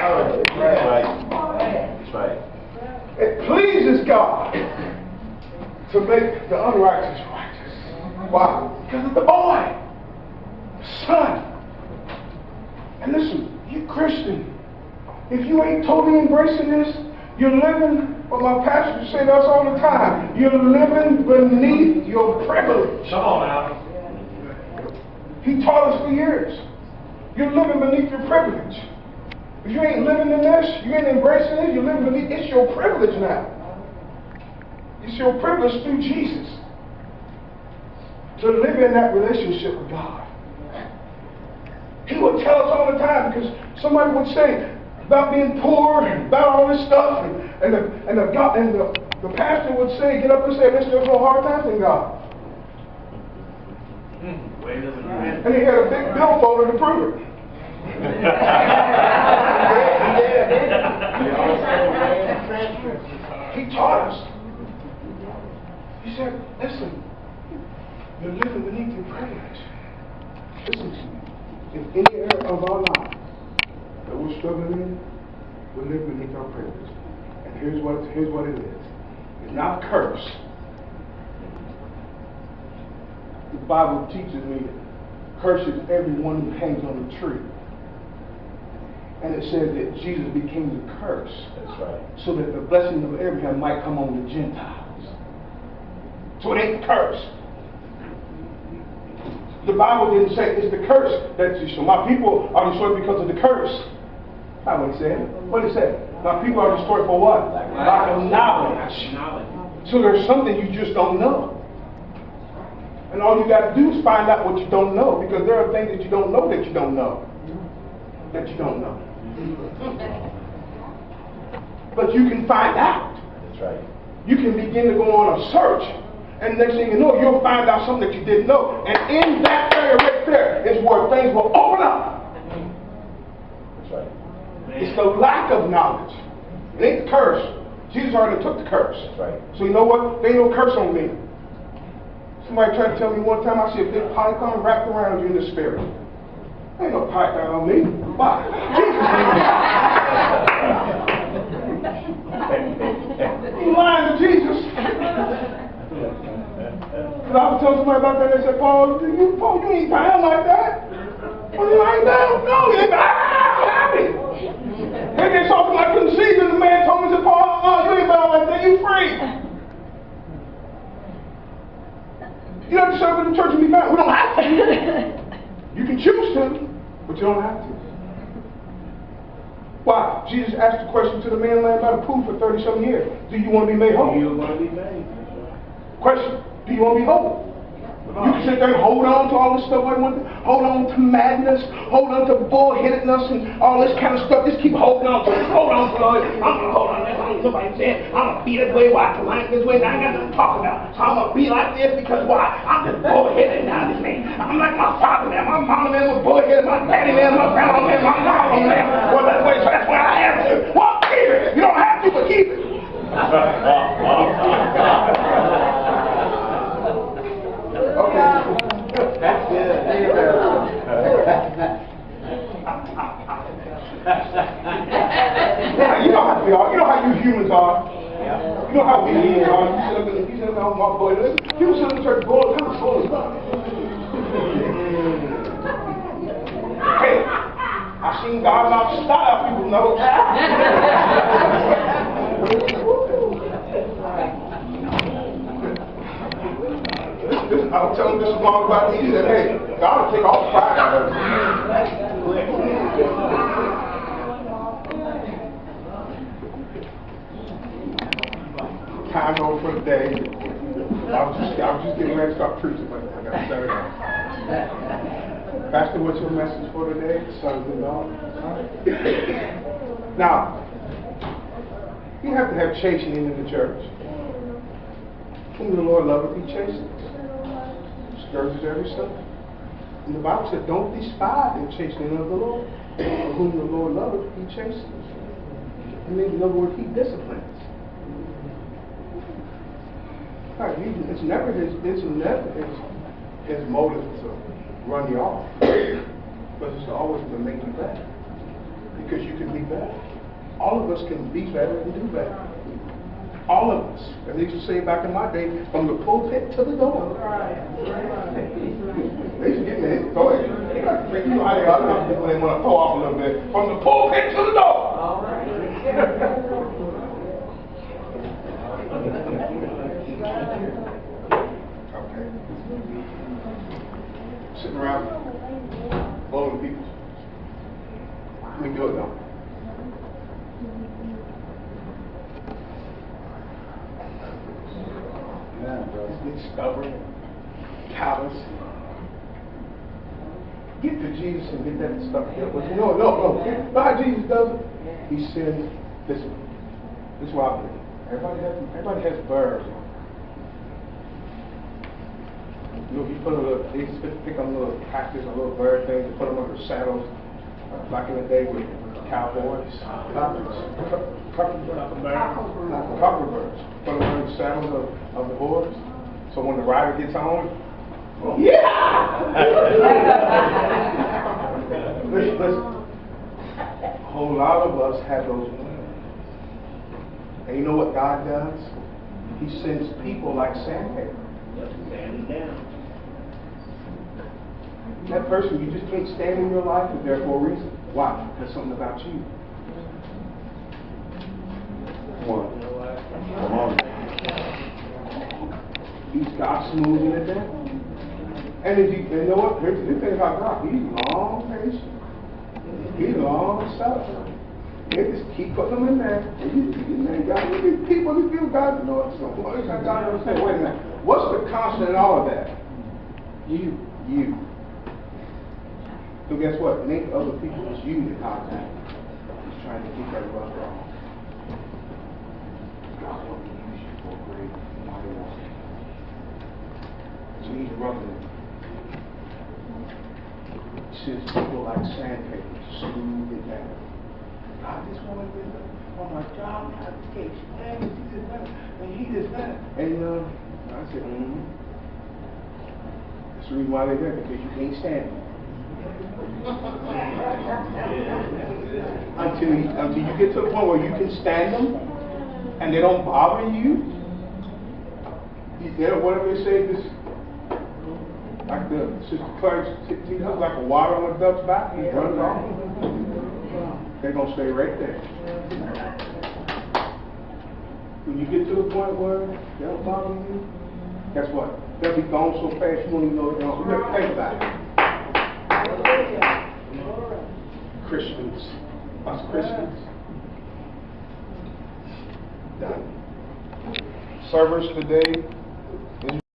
That's right. That's right. It pleases God to make the unrighteous righteous. Why? Because of the boy, the son. And listen, you Christian, if you ain't totally embracing this, you're living, what my pastor say to us all the time, you're living beneath your privilege. Come on now. He taught us for years. You're living beneath your privilege. If you ain't living in this, you ain't embracing it, you're living beneath, it's your privilege now. It's your privilege through Jesus to live in that relationship with God. He would tell us all the time, because somebody would say about being poor and about all this stuff, and the pastor would say, get up and say, listen, there's no hard times in God. And he had a big billfold to prove it. He taught us. He said, listen, you're living beneath your privilege. Listen to me. In any area of our life that we're struggling in, we live beneath our privilege. And here's what it is. It's not a curse. The Bible teaches me that curses everyone who hangs on a tree. And it says that Jesus became the curse. That's right. So that the blessing of Abraham might come on the Gentiles. So it ain't a curse. The Bible didn't say it's the curse that you show. My people are destroyed because of the curse. That's what it said. What did it say? My people are destroyed for what? Lack of knowledge. So there's something you just don't know. And all you got to do is find out what you don't know, because there are things that you don't know that you don't know. That you don't know. But you can find out. That's right. You can begin to go on a search, and next thing you know, you'll find out something that you didn't know. And in that area right there is where things will open up. That's right. It's the lack of knowledge. It ain't the curse. Jesus already took the curse. That's right. So you know what? There ain't no curse on me. Somebody tried to tell me one time, I see a big python wrapped around you in the spirit. Ain't no python on me. Why? Jesus. You lying to Jesus. And I was telling somebody about that, they said, Paul, you ain't bound like that. Well, you ain't bound? No, you ain't bound. Then they saw something I couldn't see, and the man told me, said, Paul, you ain't bound like that, you free. You don't have to serve in the church and be bound. We don't have to. You can choose to, but you don't have to. Why? Jesus asked the question to the man laying by the pool for 30-something years. Do you want to be made whole? Do you want to be made? Question. Do you want to be whole? You can sit there and hold on to all this stuff. Hold on to madness. Hold on to bullheadedness and all this kind of stuff. Just keep holding on to it. Hold on to it. I'm going to hold on to this. I don't nobody saying I'm going to be this way. Why? Because I ain't this way. And I ain't got nothing to talk about. So I'm going to be like this because why? I'm just bullheaded now. This man. I'm like my father man. My mama man was bullheaded. My daddy man. My grandma man. My mama man. Well, that's way. So that's why I have to. Well, keep it. You don't have to, but keep it. Okay. That's good. You know how we are. You know how you humans are. Yeah. You know how we humans are. You sit up on my boy. People sit in the church, boy, kind of full of stuff. Hey, I seen God not style. People know. I was telling this long about these that, hey, God will take all the pride out of it. Time over for the day. I was just getting ready to start preaching, but I got to start it out. Pastor, what's your message for today? Sons and daughters. Now, you have to have chastening in the church. Whom the Lord loveth, he chastens. Scourges every son. And the Bible said, don't despise the chastening of the Lord. For whom the Lord loveth, he chastens. And then, in other words, he disciplines. Right, it's never his motive to run you off, but it's always to make you better. Because you can be better. All of us can be better and do better. All of us. As they used to say back in my day, from the pulpit to the door. They used to get me, go ahead. You know how they are when they want to throw off a little bit. From the pulpit to the door. Okay. Sitting around, blowing people. We do it now. Get stubborn, callous. Get to Jesus and get that stuff dealt with. No. You know how Jesus does it? He says, listen, this is what I believe. Everybody has birds. You know, you put a little, they used to pick on little cactus or little bird things and put them under saddles. Back in the day with cowboys, cockle birds. Put them under the saddles of the horse. So when the rider gets on, yeah! Listen. A whole lot of us have those plans. And you know what God does? He sends people like sandpaper. That person you just can't stand in your life is there for a reason. Why? There's something about you. Come on. He's God smoothing it down. And if you know what? Here's the thing about God. He's long patient. He's long suffering. They just keep putting them in there. God, these people, these guys, you know what? So, God understand. Wait a minute. What's the constant in all of that? You. So guess what? Make other people is you to contact. He's trying to keep that rubber off. God wants to use you for a great mighty work. So he's rubbing it. He sends people like sandpaper to smooth it down. I just want to get that. Oh my God, I can't stand it. He did that. And he did that. And I said, That's the reason why they're there, because you can't stand them. Until you get to the point where you can stand them and they don't bother you. Whatever they say, this like the Sister Claire teaches, like a water on a duck's back, he runs off. They're gonna stay right there. When you get to the point where they don't bother you, guess what? They'll be gone so fast you won't even know they're gone. You have to think about it. Christians, us Christians, done. Servers today